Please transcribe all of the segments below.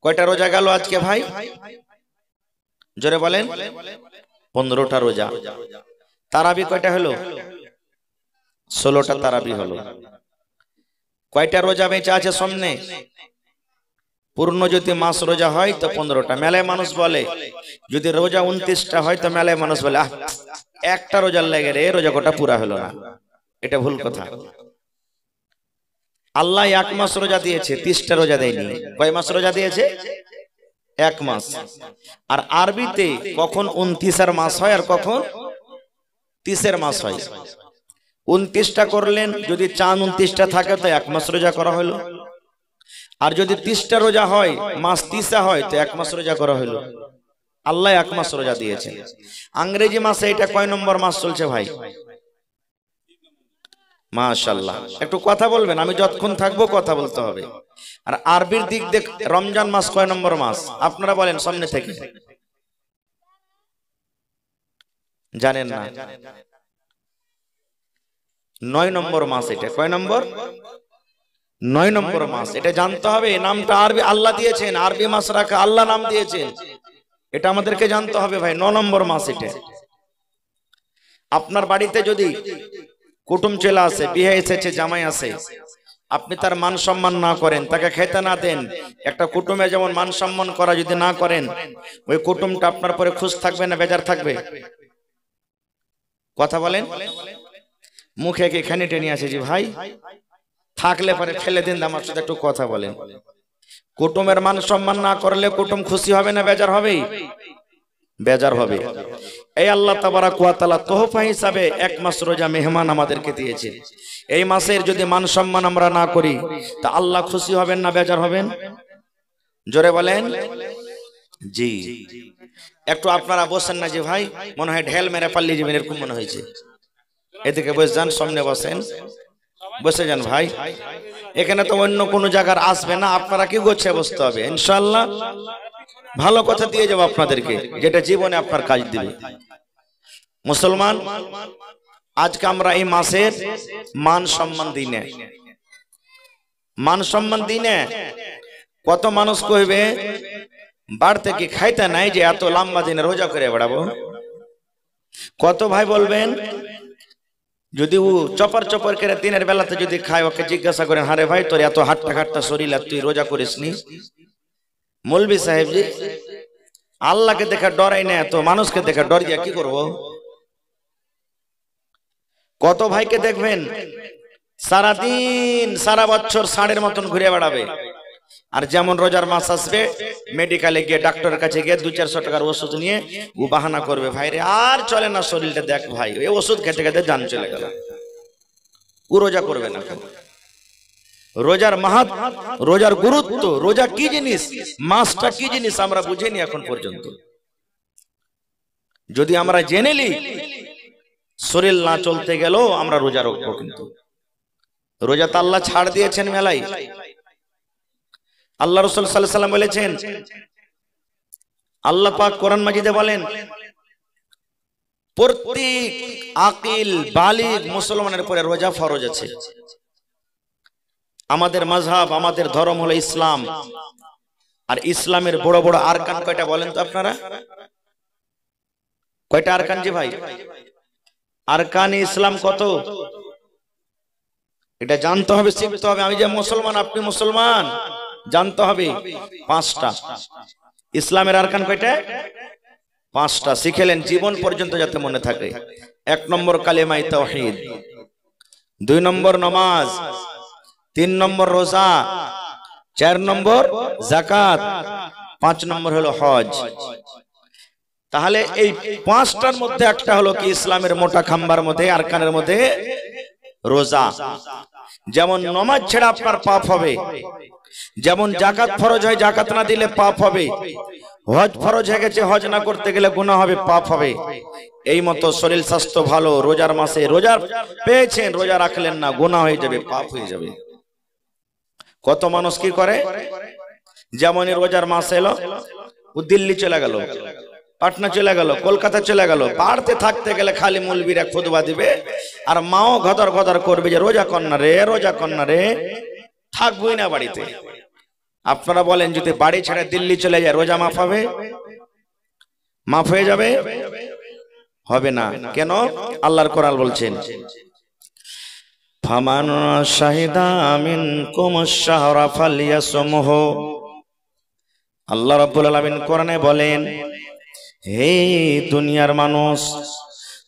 কয়টা রোজা গেল আজকে ভাই? জোরে বলেন। 15টা রোজা। তারাবি কয়টা হলো? 16টা তারাবি হলো। কয়টা রোজা বেঁচে আছে সামনে? পূর্ণ যদি মাস রোজা হয় তো 15টা। মেলায় মানুষ বলে যদি রোজা 29টা হয় তো মেলায় মানুষ বলে একটা রোজার লেগে রে রোজা কোটা পুরা হলো না। এটা ভুল কথা। আল্লাহ 1 মাস রোজা দিয়েছে, 30টা রোজা দেয়নি। কয় মাস রোজা দিয়েছে? 1 মাস। আর আরবিতে কখন 29 মাস হয় আর কখন 30 মাস হয়। 29টা করলেন, যদি চান 29টা থাকে তো 1 মাস রোজা করা হলো। আর যদি 30টা রোজা হয়, মাস 30 হয় তো 1 মাস রোজা করা হলো। আল্লাহ 1 মাস রোজা দিয়েছেন। ইংরেজি মাসে এটা কয় নম্বর মাস চলছে ভাই? মাশাআল্লাহ। একটু কথা বলবেন, আমি যতক্ষণ থাকবো কথা বলতে হবে। আর আরবির দিক দেখ রমজান মাস কয় নম্বর মাস আপনারা বলেন সামনে থেকে? জানেন না? 9 নম্বর মাস। এটা কয় নম্বর? 9 নম্বর মাস। এটা জানতে হবে। নামটা আরবি আল্লাহ দিয়েছেন, আরবি মাস রাখা আল্লাহ নাম দিয়েছেন, এটা আমাদেরকে জানতে হবে ভাই। 9 নম্বর মাস এটা। আপনার বাড়িতে যদি কুটুম চলে আসে, বিয়ে এসেছে, জামাই আছে, আপনি তার মান সম্মান না করেন, তাকে খেতে না দেন, একটা কুটুমের যেমন মান সম্মান করা যদি না করেন, ওই কুটুমটা আপনার পরে খুশ থাকবে না বেজার থাকবে? কথা বলেন। মুখে কি খানি টেনে আছে যে ভাই থাকলে পরে ফেলে দিন, আমার সাথে একটু কথা বলেন। কুটুমের মান সম্মান না করলে কুটুম খুশি হবে না বেজার হবে? বেজার হবে। এই আল্লাহ তাবারাক ওয়া তাআলা তোহফা হিসাবে 1 মাস রোজা মেহমান আমাদেরকে দিয়েছে। এই মাসের যদি মান সম্মান আমরা না করি তা আল্লাহ খুশি হবেন না বেজার হবেন? জোরে বলেন। জি। একটু আপনারা বসেন না যে ভাই, মনে হয় ঢেল মেরে পাল্লি যাবেন এরকম মনে হয়েছে। এদিকে বসে যান, সামনে বসেন, বসে যান ভাই। এখানে তো অন্য কোনো জায়গার আসবে না, আপনারা কি গোছে বসতে হবে ইনশাআল্লাহ। ভালো কথা দিয়ে যাবো আপনাদেরকে, যেটা জীবনে আপনার কাজ দিবে। মুসলমান, আজকে আমরা এই মাসের মান সম্মান দিই না। মান সম্মান দিই না। কত মানুষ কইবে বাড়ি থেকে খাইতে নাই যে এত লম্বা দিনে রোজা করে বেড়াবো। কত ভাই বলবেন যদি ও চপার চপার করে দিনের বেলাতে যদি খায়, ওকে জিজ্ঞাসা করেন হারে ভাই তোর এত হাট্টা খাট্টা শরীর আর তুই রোজা করিসনি? মৌলভী সাহেব জি, আল্লাহকে দেখে ডরাই না, তো মানুষকে দেখে ডর গিয়া কি করব? কত ভাইকে দেখবেন সারাদিন সারা বছর ষাঁড়ের মতন ঘুরে বেড়াবে, আর যেমন রোজার মাস আসবে মেডিকেলে গিয়ে ডাক্তারের কাছে গিয়ে 200-400 টাকার ওষুধ নিয়ে ও বাহানা করবে ভাই রে আর চলে না শরীরটা, দেখ ভাই এই ওষুধ খেতে খেতে জান চলে গেল। ও রোজা করবে না। রোজার মাহাত, রোজার গুরুত্ব, রোজা কি জিনিস, মাসটা কি জিনিস আমরা বুঝিনি এখন পর্যন্ত। যদি আমরা জেনে নিই শরীর না চলতে গেলেও আমরা রোজা রাখবো, কিন্তু রোজা তো আল্লাহ ছাড় দিয়েছেন মেলায়। আল্লাহ রাসূল সাল্লাল্লাহু আলাইহি ওয়াসাল্লাম বলেছেন, আল্লাহ পাক কোরআন মাজিদে বলেন প্রত্যেক আকিল বালিগ মুসলমানের উপরে রোজা ফরজ আছে। আমাদের মাযহাব, আমাদের ধর্ম হলো ইসলাম। আর ইসলামের বড় বড় আরকান কয়টা বলেন তো আপনারা? কয়টা আরকান জি ভাই? আরকান ইসলাম কত? এটা জানতে হবে, শিখতে হবে। আমি যে মুসলমান, আপনি মুসলমান, জানতে হবে। 5টা ইসলামের আরকান কয়টা? 5টা। শিখেলেন জীবন পর্যন্ত যাতে মনে থাকে। 1 নম্বর কালেমায়ে তাওহীদ, 2 নম্বর নামাজ, 3 নম্বর রোজা, 4 নম্বর যাকাত, 5 নম্বর হলো হজ। তাহলে এই 5টার মধ্যে একটা হলো কি ইসলামের মোটা খাম্বার মধ্যে আরকানের মধ্যে রোজা। যেমন নামাজ ছেড়ে আপনার পাপ হবে, যেমন যাকাত ফরজ হয় যাকাত না দিলে পাপ হবে, হজ ফরজ হয়ে গেছে হজ না করতে গেলে গুনাহ হবে, পাপ হবে। এই মতো শরীর স্বাস্থ্য ভালো, রোজার মাসে রোজা পেয়েছেন, রোজা রাখলেন না, গুনাহ হয়ে যাবে, পাপ হয়ে যাবে। কত মানুষ কি করে, যেমন রোজার মাস এলো ও দিল্লি চলে গেল, পাটনা চলে গেল, কলকাতা চলে গেল, বাড়তে থাকতে গেলে খালি মৌলবীরা খুতবা দিবে আর মাও ঘদর ঘদর করবে যে রোজা কর না রে, রোজা কর না রে, থাকবই না বাড়িতে। আপনারা বলেন যদি বাড়ি ছেড়ে দিল্লি চলে যায় রোজা মাফ হবে? মাফ হয়ে যাবে? হবে না। কেন? আল্লাহর কোরআন বলছেন ফামান শাহিদা মিনকুম আশ-শাহরা ফালইয়াসুমহু। আল্লাহ রাব্বুল আলামিন কোরআনে বলেন, হে দুনিয়ার মানুষ,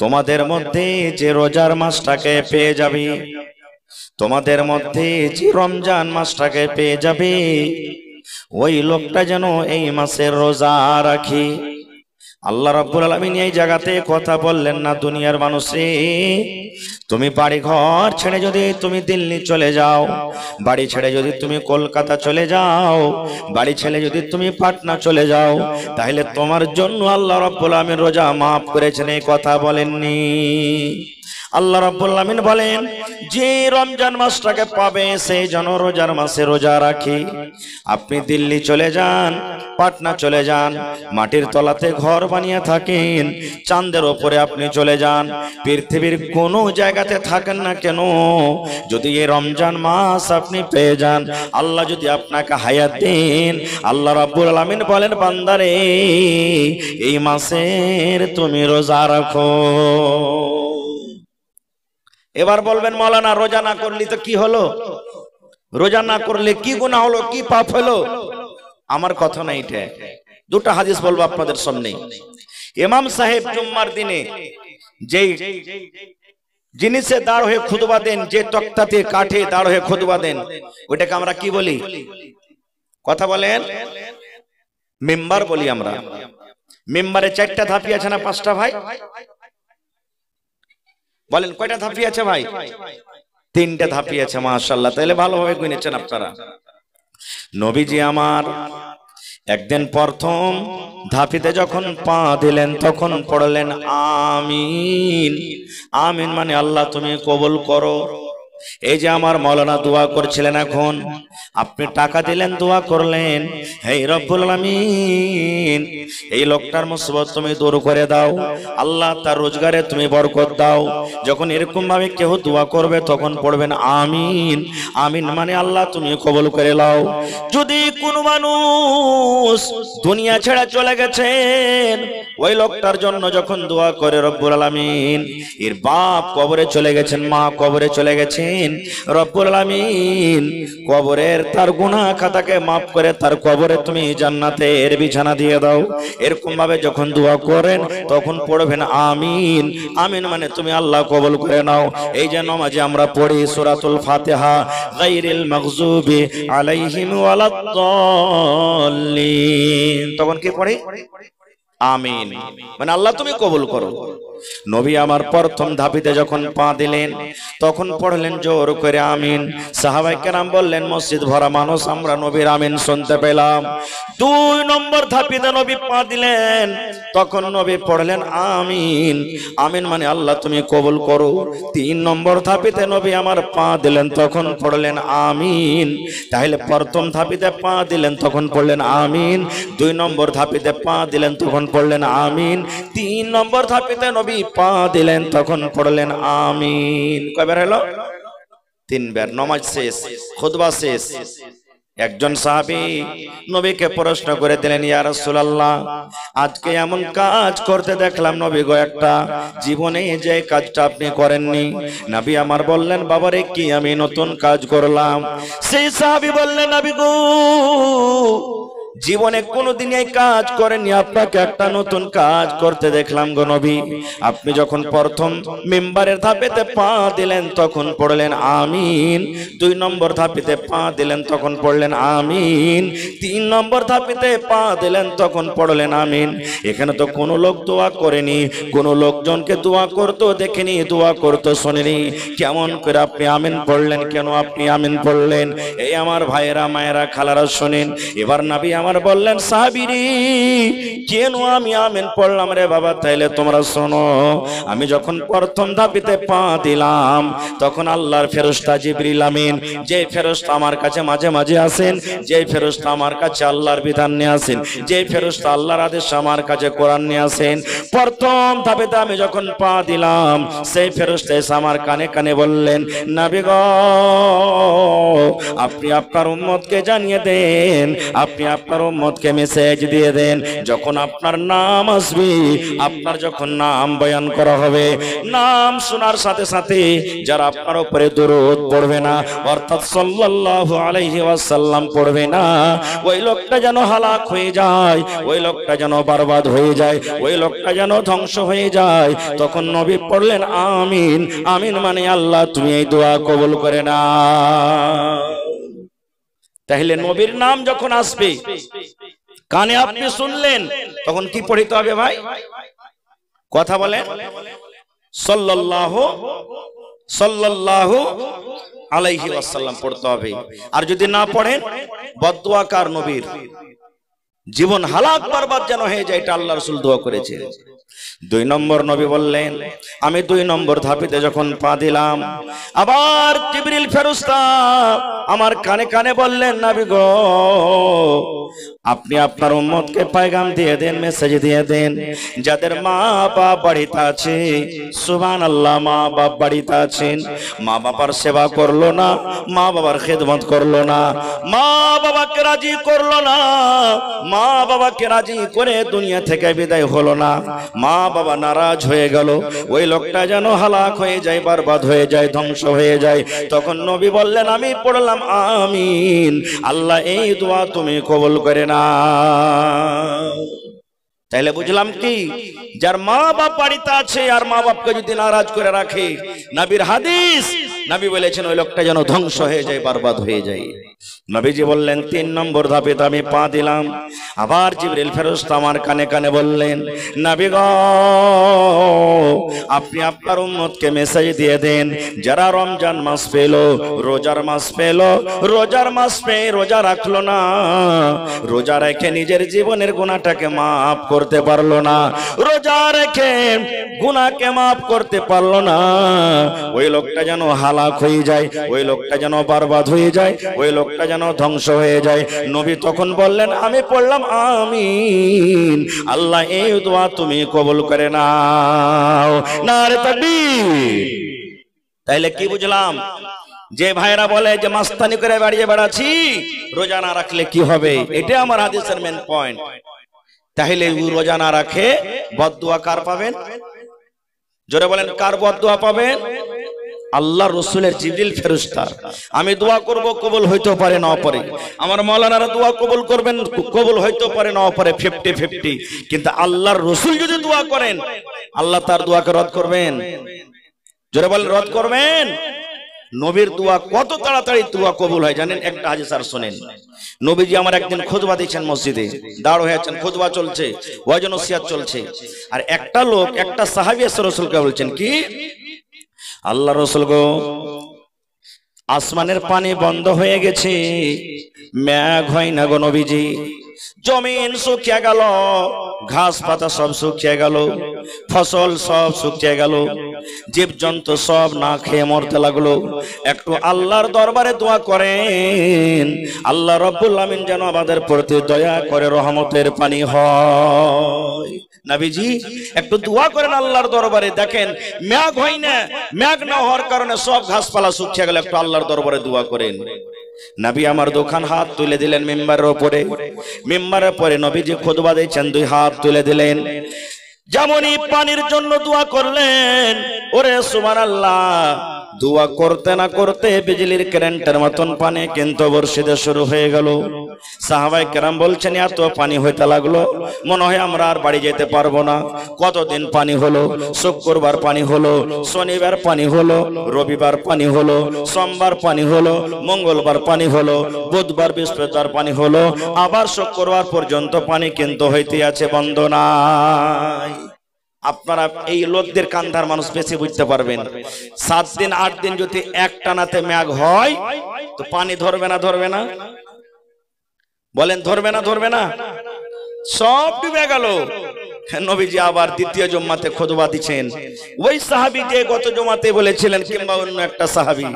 তোমাদের মধ্যে যে রোজার মাসটাকে পেয়ে যাবে, তোমাদের মধ্যে যে রমজান মাসটাকে পেয়ে যাবে, ওই লোকটা যেন এই মাসের রোজা রাখে। আল্লাহ রাব্বুল আলামিন এই জায়গাতে কথা বললেন না দুনিয়ার মানুষে তুমি বাড়ি ঘর ছেড়ে যদি তুমি দিল্লি চলে যাও, বাড়ি ছেড়ে যদি তুমি কলকাতা চলে যাও, বাড়ি ছেড়ে যদি তুমি পাটনা চলে যাও, তাহলে তোমার জন্য আল্লাহ রাব্বুল আলামিন রোজা মাফ করেছেন, এই কথা বলেননি। আল্লাহ রাব্বুল আলামিন বলেন যে রমজান মাসটাকে পাবে সেই যেন রোজার মাসে রোজা রাখে। আপনি দিল্লি চলে যান, পাটনা চলে যান, মাটির তলাতে ঘর বানিয়ে থাকেন, চাঁদের ওপরে আপনি চলে যান, পৃথিবীর কোনো জায়গাতে থাকেন না কেন, যদি এই রমজান মাস আপনি পেয়ে যান, আল্লাহ যদি আপনাকে হায়াত দেন, আল্লাহ রাব্বুল আলামিন বলেন বান্দারে এই মাসের তুমি রোজা রাখো। এবার বলবেন মাওলানা রোজা না করলে তো কি হলো? রোজা না করলে কি গুনাহ হলো, কি পাপ হলো? আমার কথা না এটা, দুটো হাদিস বলবো আপনাদের সামনে। ইমাম সাহেব জুম্মার দিনে যেই জিনিসে দাঁড় হয়ে খুতবা দেন, যে তক্তাতে কাঠে দাঁড় হয়ে খুতবা দেন, ওটাকে আমরা কি বলি? কথা বলেন। মিম্বার বলি আমরা। মিম্বারে 4টা ধাপি আছে না 5টা ভাই? বলেন কয়টা ধাপি আছে ভাই? 3টা ধাপি আছে। মাশাআল্লাহ, তাহলে ভালোভাবে গুনেছেন আপনারা। নবীজি আমার একদিন প্রথম ধাপিতে যখন পা দিলেন তখন পড়লেন আমিন। আমিন মানে আল্লাহ তুমি কবুল করো। এই যে আমার মাওলানা দোয়া করছিলেন, এখন আপনি টাকা দিলেন, দোয়া করলেন, হে রব্বুল আলামিন এই লোকটার মুসিবত তুমি দূর করে দাও, আল্লাহ তার রোজগারে তুমি বরকত দাও। যখন এরকম ভাবে কেউ দোয়া করবে তখন পড়বেন আমিন। আমিন মানে আল্লাহ তুমি কবুল করে নাও। যদি কোনো মানুষ দুনিয়া ছেড়ে চলে গেছেন, ওই লোকটার জন্য যখন দোয়া করে রব্বুল আলামিন, এর বাপ কবরে চলে গেছেন, মা কবরে চলে গেছেন, রব্বুল আলামিন কবরের তার গুনাহ খাতাকে maaf করে তার কবরে তুমি জান্নাতের বিছানা দিয়ে দাও। এরকম ভাবে যখন দোয়া করেন তখন পড়বেন আমিন। আমিন মানে তুমি আল্লাহ কবুল করে নাও। এই যে নামাজে আমরা পড়ি সূরাতুল ফাতিহা, গায়রিল মাগযুবি আলাইহিম ওয়ালাদ-দাল্লিন, তখন কি পড়ি? আমিন মানে আল্লাহ তুমি কবুল করো। নবী আমার প্রথম ধাপিতে যখন পা দিলেন তখন পড়লেন জোর করে আমিন। সাহাবায়ে কেরাম বললেন মসজিদ ভরা মানুষ, আমরা নবীর আমিন শুনতে পেলাম। 2 নম্বর ধাপিতে নবী পা দিলেন তখন নবী পড়লেন আমিন। আমিন মানে আল্লাহ তুমি কবুল করো। 3 নম্বর ধাপিতে নবী আমার পা দিলেন তখন পড়লেন আমিন। তাহলে প্রথম ধাপিতে পা দিলেন তখন পড়লেন আমিন, 2 নম্বর ধাপিতে পা দিলেন তখন পড়লেন আমিন, 3 নম্বর ধাপিতে নবী পা দিলেন তখন পড়লেন আমিন। কয়বার হলো? 3 বার। নামাজ শেষ, খুতবা শেষ। একজন সাহাবী নবীকে প্রশ্ন করে দিলেন, ইয়া রাসূলুল্লাহ আজকে এমন কাজ করতে দেখলাম নবী গো, একটা জীবনে যে কাজটা আপনি করেননি। নবী আমার বললেন, বাবারে কি আমি নতুন কাজ করলাম? সেই সাহাবী বললেন, নবী গো জীবনে কোনোদিন এই কাজ করেননি, আপনাকে একটা নতুন কাজ করতে দেখলাম গো নবী। আপনি যখন প্রথম মিম্বারের ধাপেতে পা দিলেন তখন পড়লেন আমিন, 2 নম্বর ধাপেতে পা দিলেন তখন পড়লেন আমিন, 3 নম্বর ধাপেতে পা দিলেন তখন পড়লেন আমিন। এখানে তো কোনো লোক দোয়া করেনি, কোনো লোকজনকে দোয়া করতো দেখেনি, দোয়া করতো শোনেনি। কেমন করে আপনি আমিন পড়লেন? কেন আপনি আমিন পড়লেন? এই আমার ভাইয়েরা, মায়েরা, খালারা শোনেন। এবার নবী আমার আমার বললেন, সাহাবীরি কেন আমি আমিন পড়লাম রে বাবা? তাইলে তোমরা শোনো, আমি যখন প্রথম ধাপিতে পা দিলাম তখন আল্লাহর ফেরেশতা জিবরিল আমিন, যে ফেরেশতা আমার কাছে মাঝে মাঝে আসেন, যে ফেরেশতা আমার কাছে আল্লাহর বিধান নিয়ে আসেন, যে ফেরেশতা আল্লাহর আদেশ আমার কাছে কোরআন নিয়ে আসেন, প্রথম ধাপেতে আমি যখন পা দিলাম সেই ফেরেশতা এসে আমার কানে কানে বললেন, নবী গো আপনি আপনার উম্মতকে জানিয়ে দেন, আপনি আপনার উম্মতকে মেসেজ দিয়ে দেন, যখন আপনার নাম আসবে, আপনার যখন নাম বয়ান করা হবে, নাম শোনার সাথে সাথে যারা আপনার উপরে দরুদ পড়বে না, অর্থাৎ সাল্লাল্লাহু আলাইহি ওয়াসাল্লাম পড়বে না, ওই লোকটা যেন হালাক হয়ে যায়, ওই লোকটা যেন বরবাদ হয়ে যায়, ওই লোকটা যেন ধ্বংস হয়ে যায়। তখন নবী পড়লেন আমিন। আমিন মানে আল্লাহ তুমি এই দোয়া কবুল করে না। তাহলে নবীর নাম যখন আসবে কানে আপনি শুনলেন, তখন কি পড়তে হবে ভাই? কথা বলেন, সাল্লাল্লাহু আলাইহি ওয়াসাল্লাম পড়তে হবে। আর যদি না পড়েন, বদদুয়াকার নবীর জীবন হালাক বরবাদ যেন হয়ে যায়, এটা আল্লাহ রাসূল দোয়া করেছেন। 2 নম্বর নবী বললেন, আমি 2 নম্বর ধাপিতে যখন পা দিলাম, আবার জিবরিল ফেরেশতা আমার কানে কানে বললেন, নবী গো আপনি আপনার উম্মতকে পয়গাম দিয়ে দেন, মেসেজ দিয়ে দেন, যাদের মা বাপ বাড়িতে আছে, সুবহানাল্লাহ, মা বাপ বাড়িতে আছেন, মা বাবার সেবা করলো না, মা বাবার খেদমত করলো না, মা বাবাকে রাজি করলো না, মা বাবাকে রাজি করে দুনিয়া থেকে বিদায় হলো না, মা বাবা নারাজ হয়ে গেল, ওই লোকটা যেন হালাক হয়ে যায়, বরবাদ হয়ে যায়, ধ্বংস হয়ে যায়। তখন নবী বললেন, আমি পড়লাম আমিন, আল্লাহ এই দোয়া তুমি কবুল করে না। তাইলে বুঝলাম কি, যার মা বাপ বাড়িতে আছে আর মা বাপকে যদি নারাজ করে রাখে, নবীর হাদিস, নবী বলেছেন ওই লোকটা যেন ধ্বংস হয়ে যায়, বরবাদ হয়ে যায়। নবীজি বললেন 3 নম্বর ধাপে আমি পা দিলাম, আবার জিবরিল ফেরেশতা আমার কানে কানে বললেন, নবী গো আপনি আপনার উম্মতকে মেসেজ দিয়ে দেন, যারা রমজান মাস পেল, রোজার মাস পেল, রোজার মাস পেয়ে রোজা রাখলো না, রোজা রেখে নিজের জীবনের গুনাহটাকে মাফ করতে পারলো না, রোজা রেখে গুনাহকে মাফ করতে পারলো না, ওই লোকটা যেন হালাক হয়ে যায়, ওই লোকটা যেন বরবাদ হয়ে যায়, ওই লোকটা যেন ধ্বংস হয়ে যায়। নবী তখন বললেন, আমি পড়লাম আমিন, আল্লাহ এই দোয়া তুমি কবুল করে নাও। নারে তাকবীর। তাইলে কি বুঝলাম? যে ভাইরা বলে যে মাস্তানি করে বাড়িয়ে বেড়াচ্ছি, রোজা না রাখলে কি হবে, এটা আমার হাদিসের মেন পয়েন্ট। তাহলে রোজা না রাখে বদদুয়া কার পাবেন? জোরে বলেন, কার বদদুয়া পাবেন? আল্লাহ রসুলের জিবরিল ফেরেশতা। আমি দোয়া করব, কবুল হইতে পারে না পারে, আমার মাওলানারা দোয়া কবুল করবেন, কবুল হইতে পারে না পারে, 50-50। কিন্তু আল্লাহর রসুল যদি দোয়া করেন, আল্লাহ তার দোয়াকে রদ করবেন? জোরে বলেন, রদ করবেন? নবীর দোয়া কত তাড়াতাড়ি দোয়া কবুল হয় জানেন? একটা হাদিস আর শুনেন। নবীজি আমার একদিন খুতবা দিয়েছেন, মসজিদে দাঁড় হয়ে আছেন, খুতবা চলছে, ওয়াজ নসিহত চলছে, আর একটা লোক, একটা সাহাবী এসে রাসূলকে বলছেন, কি আল্লাহ রাসূল গো আসমানের পানি বন্ধ হয়ে গেছে, মেঘ হয় না গো নবীজি, জমিন শুকিয়ে গেল, ঘাস পাতা সব শুকিয়ে গেল, ফসল সব শুকিয়ে গেল, জীবজন্তু সব না খেয়ে মরতে লাগলো। একটু আল্লাহর দরবারে দোয়া করেন, আল্লাহ রাব্বুল আমিন যেন আমাদের প্রতি দয়া করে রহমতের পানি হয়। নবীজি একটু দোয়া করেন আল্লাহর দরবারে, দেখেন মেঘ হয় না, মেঘ না হওয়ার কারণে সব ঘাসপালা শুকিয়ে গেল, একটু আল্লাহর দরবারে দোয়া করেন। নবী আমার দুখান হাত তুলে দিলেন মিম্বারের উপরে, মিম্বারের পরে নবীজি খুতবা দিয়েছেন, 2 হাত তুলে দিলেন, যেমনই পানির জন্য দোয়া করলেন, ওরে সুবহানাল্লাহ, দোয়া করতে না করতে বিজলির কারেন্টের মতন পানি কিন্তু বর্ষিতে শুরু হয়ে গেল। সাহাবায়ে কেরাম বলছেন, এত পানি হইতে লাগলো, মনে হয় আমরা আর বাড়ি যেতে পারবো না। কতদিন পানি হলো? শুক্রবার পানি হলো, শনিবার পানি হলো, রবিবার পানি হলো, সোমবার পানি হলো, মঙ্গলবার পানি হলো, বুধবার বৃহস্পতিবার পানি হলো, আবার শুক্রবার পর্যন্ত পানি কিন্তু হইতে আছে, বন্ধ নাই। আপনারা এই লোকদের কান্ধার মানুষ বেশি বুঝতে পারবেন। 7 দিন 8 দিন যদি এক টানাতে মেঘ হয় তো পানি ধরবে না? ধরবে না? বলেন ধরবে না ধরবে না? সব ডুবে গেল। নবীজি আবার দ্বিতীয় জুম্মাতে খুতবা দিচ্ছেন, ওই সাহাবী যে গত জুমাতে বলেছিলেন কিংবা অন্য একটা সাহাবী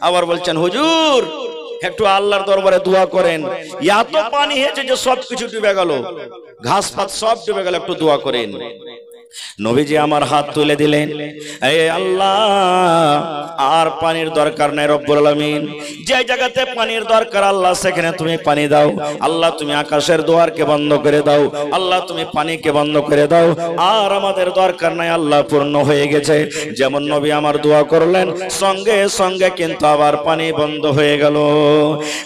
আবার বলছেন, হুজুর একটু আল্লাহর দরবারে দোয়া করেন, এত পানি হয়েছে যে সবকিছু ডুবে গেল, ঘাস পাত সব ডুবে গেল, একটু দোয়া করেন। নবীজি আমার হাত তুলে দিলেন, এ আল্লাহ আর পানির দরকার নাই রব্বুল আলামিন, যে জায়গাতে পানির দরকার আল্লাহ সেখানে তুমি পানি দাও। আল্লাহ তুমি আকাশের দুয়ারকে বন্ধ করে দাও, আল্লাহ তুমি পানিকে বন্ধ করে দাও, আর আমাদের দরকার নাই আল্লাহ, পূর্ণ হয়ে গেছে। যেমন নবী আমার দোয়া করলেন, সঙ্গে সঙ্গে কিন্তু আবার পানি বন্ধ হয়ে গেল।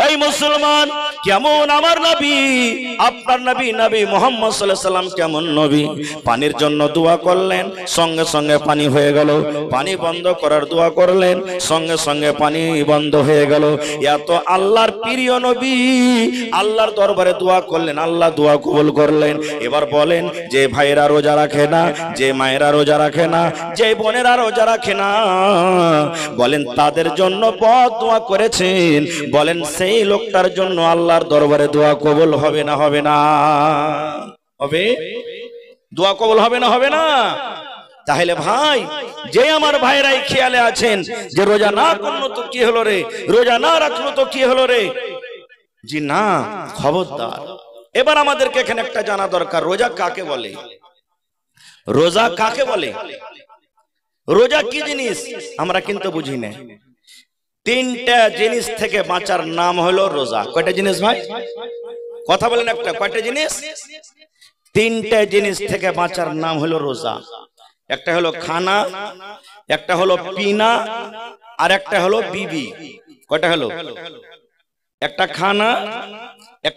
এই মুসলমান, কেমন আমার নবী, আপনার নবী নবী মুহাম্মদ সাল্লাল্লাহু আলাইহি সাল্লাম কেমন নবী, পানির জন্য দোয়া করলেন, সঙ্গে সঙ্গে পানি হয়ে গেল। পানি বন্ধ করার দোয়া করলেন, সঙ্গে সঙ্গে পানি বন্ধ হয়ে গেল। এত আল্লাহর প্রিয় নবী আল্লাহর দরবারে দোয়া করলেন, আল্লাহ দোয়া কবুল করলেন। এবার বলেন, যে ভাইরা রোজা রাখে না, যে মায়েরা রোজা রাখে না, যে বোনেরা রোজা রাখে না, বলেন তাদের জন্য বদদোয়া করেছেন, বলেন সেই লোকটার জন্য আল্লাহর দরবারে দোয়া কবুল হবে না হবে না? হবে। দোয়া কবুল হবে না হবে না? তাহলে ভাই, যে আমার ভাইরাই খেয়ালে আছেন যে রোজা না করলো তো কি হলো রে, রোজা না রাখলো তো কি হলো রে, জি না, খবরদার। এবার আমাদেরকে এখানে একটা জানা দরকার, রোজা কাকে বলে? রোজা কাকে বলে? রোজা কি জিনিস আমরা কিন্তু বুঝি না। তিনটা জিনিস থেকে বাঁচার নাম হলো রোজা। কয়টা জিনিস ভাই? কথা বলেন একটা, কয়টা জিনিস? তিনটা জিনিস থেকে বাঁচার নাম হলো রোজা। একটা হলো খানা, একটা হলো পিনা, আর একটা হলো বিবি। কয়টা হলো? একটা খানা,